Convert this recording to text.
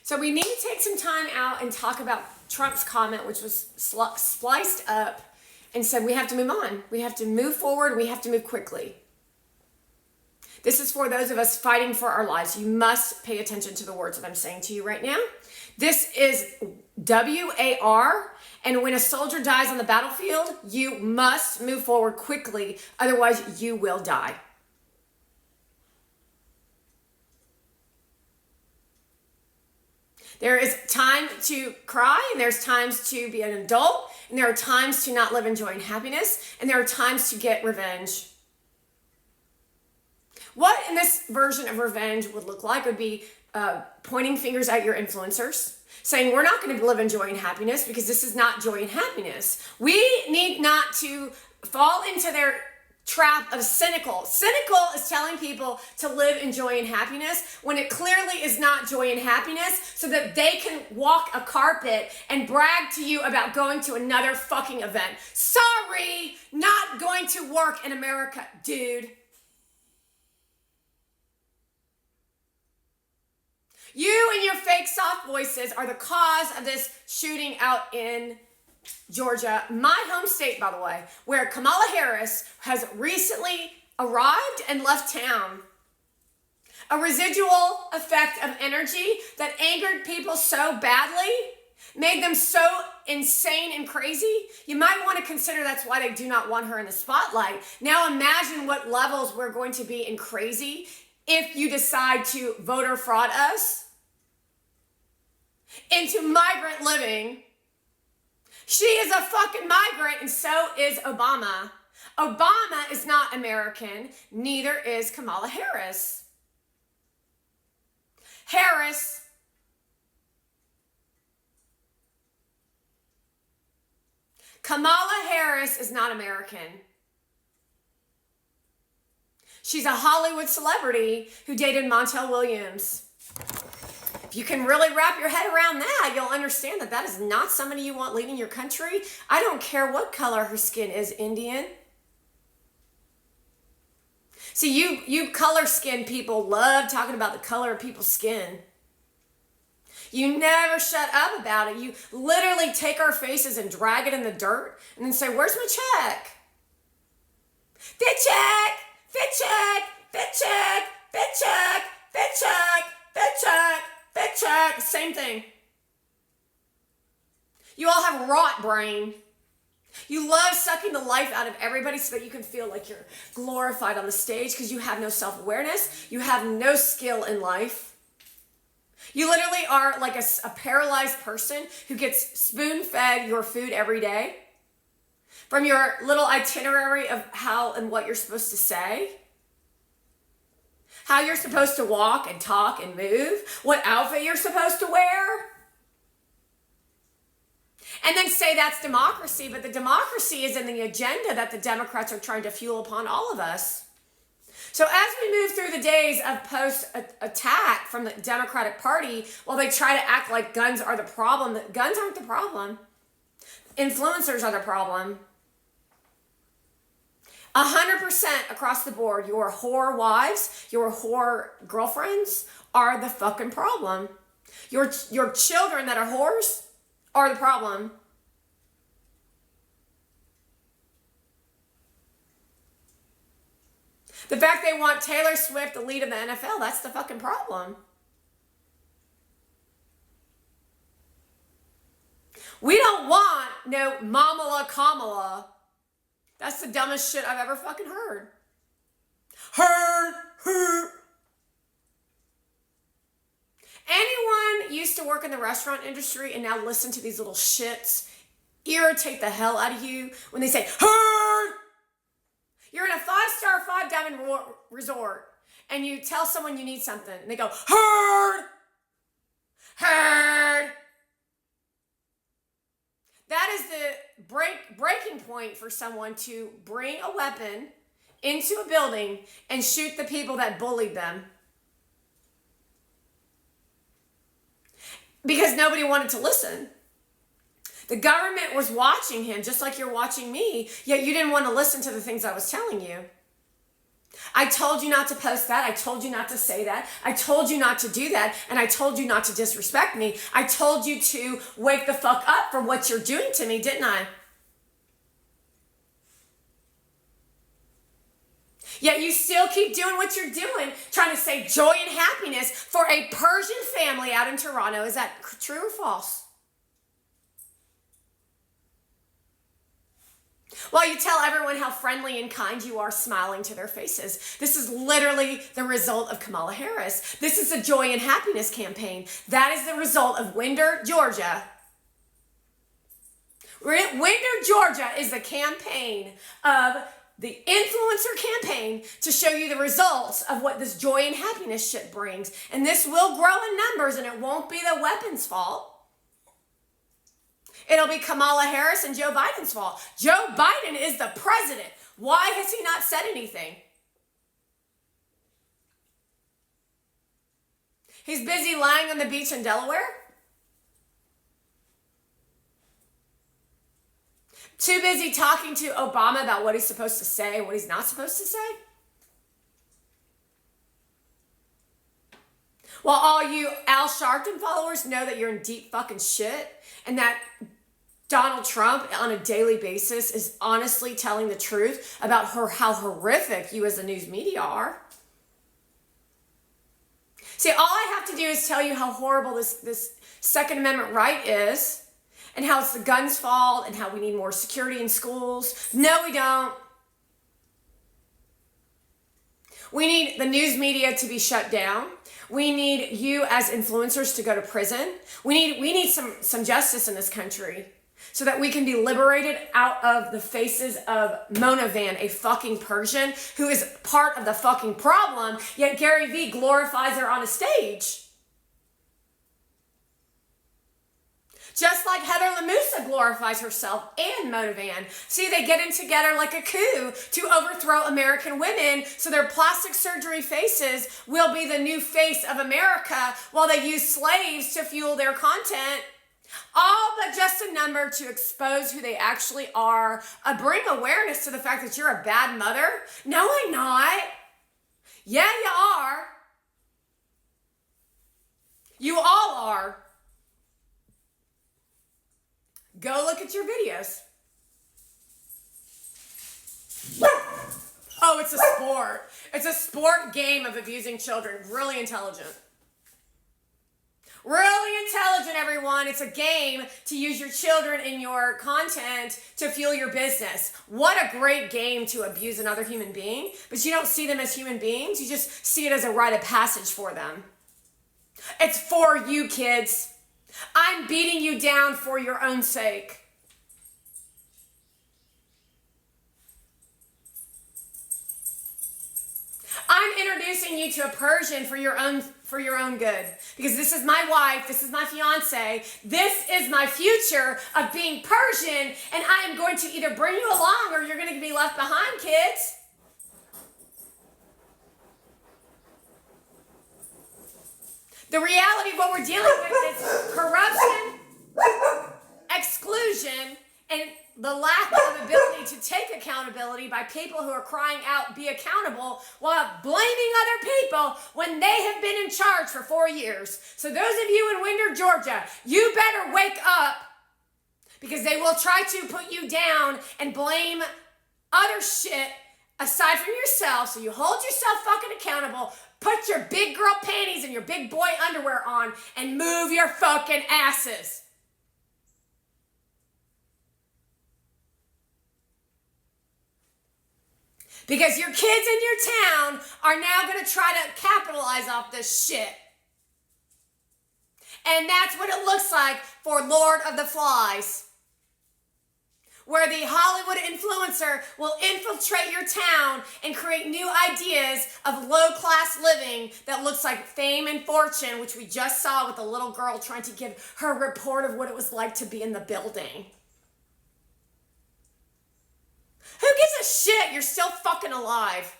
So we need to take some time out and talk about Trump's comment, which was spliced up and said we have to move on. We have to move forward. We have to move quickly. This is for those of us fighting for our lives. You must pay attention to the words that I'm saying to you right now. This is WAR, and when a soldier dies on the battlefield, you must move forward quickly, otherwise you will die. There is time to cry, and there's times to be an adult, and there are times to not live in joy and happiness, and there are times to get revenge. What in this version of revenge would look like would be pointing fingers at your influencers, saying we're not going to live in joy and happiness because this is not joy and happiness. We need not to fall into their trap of cynical. Cynical is telling people to live in joy and happiness when it clearly is not joy and happiness, so that they can walk a carpet and brag to you about going to another fucking event. Sorry, not going to work in America, dude. You and your fake soft voices are the cause of this shooting out in Georgia, my home state, by the way, where Kamala Harris has recently arrived and left town. A residual effect of energy that angered people so badly, made them so insane and crazy, you might want to consider that's why they do not want her in the spotlight. Now imagine what levels we're going to be in crazy if you decide to voter fraud us into migrant living. She is a fucking migrant, and so is Obama. Obama is not American, neither is Kamala Harris. Kamala Harris is not American. She's a Hollywood celebrity who dated Montel Williams. If you can really wrap your head around that, you'll understand that that is not somebody you want leading your country. I don't care what color her skin is, Indian. See, you color skin people love talking about the color of people's skin. You never shut up about it. You literally take our faces and drag it in the dirt and then say, where's my check? Fit check, fit check, fit check, fit check, fit check, fit check. Fit check, same thing. You all have rot brain. You love sucking the life out of everybody so that you can feel like you're glorified on the stage because you have no self-awareness. You have no skill in life. You literally are like a paralyzed person who gets spoon-fed your food every day from your little itinerary of how and what you're supposed to say. How you're supposed to walk and talk and move, what outfit you're supposed to wear. And then say that's democracy, but the democracy is in the agenda that the Democrats are trying to fuel upon all of us. So as we move through the days of post-attack from the Democratic Party, while they try to act like guns are the problem, guns aren't the problem. Influencers are the problem. 100% across the board, your whore wives, your whore girlfriends are the fucking problem. Your children that are whores are the problem. The fact they want Taylor Swift the lead of the NFL, that's the fucking problem. We don't want no Mamala Kamala. That's the dumbest shit I've ever fucking heard. Heard. Anyone used to work in the restaurant industry and now listen to these little shits irritate the hell out of you when they say, heard. You're in a 5-star, 5-diamond resort and you tell someone you need something and they go, heard. That is the breaking point for someone to bring a weapon into a building and shoot the people that bullied them. Because nobody wanted to listen. The government was watching him just like you're watching me, yet you didn't want to listen to the things I was telling you. I told you not to post that. I told you not to say that. I told you not to do that. And I told you not to disrespect me. I told you to wake the fuck up for what you're doing to me, didn't I? Yet you still keep doing what you're doing, trying to say joy and happiness for a Persian family out in Toronto. Is that true or false? While you tell everyone how friendly and kind you are, smiling to their faces. This is literally the result of Kamala Harris. This is a joy and happiness campaign. That is the result of Winder, Georgia. Winder, Georgia is the campaign of the influencer campaign to show you the results of what this joy and happiness shit brings. And this will grow in numbers, and it won't be the weapons' fault. It'll be Kamala Harris and Joe Biden's fault. Joe Biden is the president. Why has he not said anything? He's busy lying on the beach in Delaware. Too busy talking to Obama about what he's supposed to say and what he's not supposed to say. While all you Al Sharpton followers know that you're in deep fucking shit and that Donald Trump on a daily basis is honestly telling the truth about how horrific you as the news media are. See, all I have to do is tell you how horrible this Second Amendment right is, and how it's the guns' fault, and how we need more security in schools. No, we don't. We need the news media to be shut down. We need you as influencers to go to prison. We need some justice in this country so that we can be liberated out of the faces of Mona Van, a fucking Persian who is part of the fucking problem, yet Gary Vee glorifies her on a stage. Just like Heather Lamusa glorifies herself and Mona Van. See, they get in together like a coup to overthrow American women so their plastic surgery faces will be the new face of America while they use slaves to fuel their content. All but just a number to expose who they actually are. Bring awareness to the fact that you're a bad mother. No, I'm not. Yeah, you are. You all are. Go look at your videos. Oh, it's a sport. It's a sport game of abusing children. Really intelligent. Really intelligent, everyone. It's a game to use your children in your content to fuel your business. What a great game to abuse another human being. But you don't see them as human beings. You just see it as a rite of passage for them. It's for you, kids. I'm beating you down for your own sake. I'm introducing you to a Persian for your own good. Because this is my wife, this is my fiance, this is my future of being Persian, and I am going to either bring you along or you're going to be left behind, kids. The reality of what we're dealing with is corruption, exclusion, and the lack of ability to take accountability by people who are crying out, be accountable, while blaming other people when they have been in charge for 4 years. So those of you in Winder, Georgia, you better wake up, because they will try to put you down and blame other shit aside from yourself. So you hold yourself fucking accountable. Put your big girl panties and your big boy underwear on and move your fucking asses. Because your kids in your town are now going to try to capitalize off this shit. And that's what it looks like for Lord of the Flies, where the Hollywood influencer will infiltrate your town and create new ideas of low-class living that looks like fame and fortune, which we just saw with the little girl trying to give her report of what it was like to be in the building. Who gives a shit? You're still fucking alive.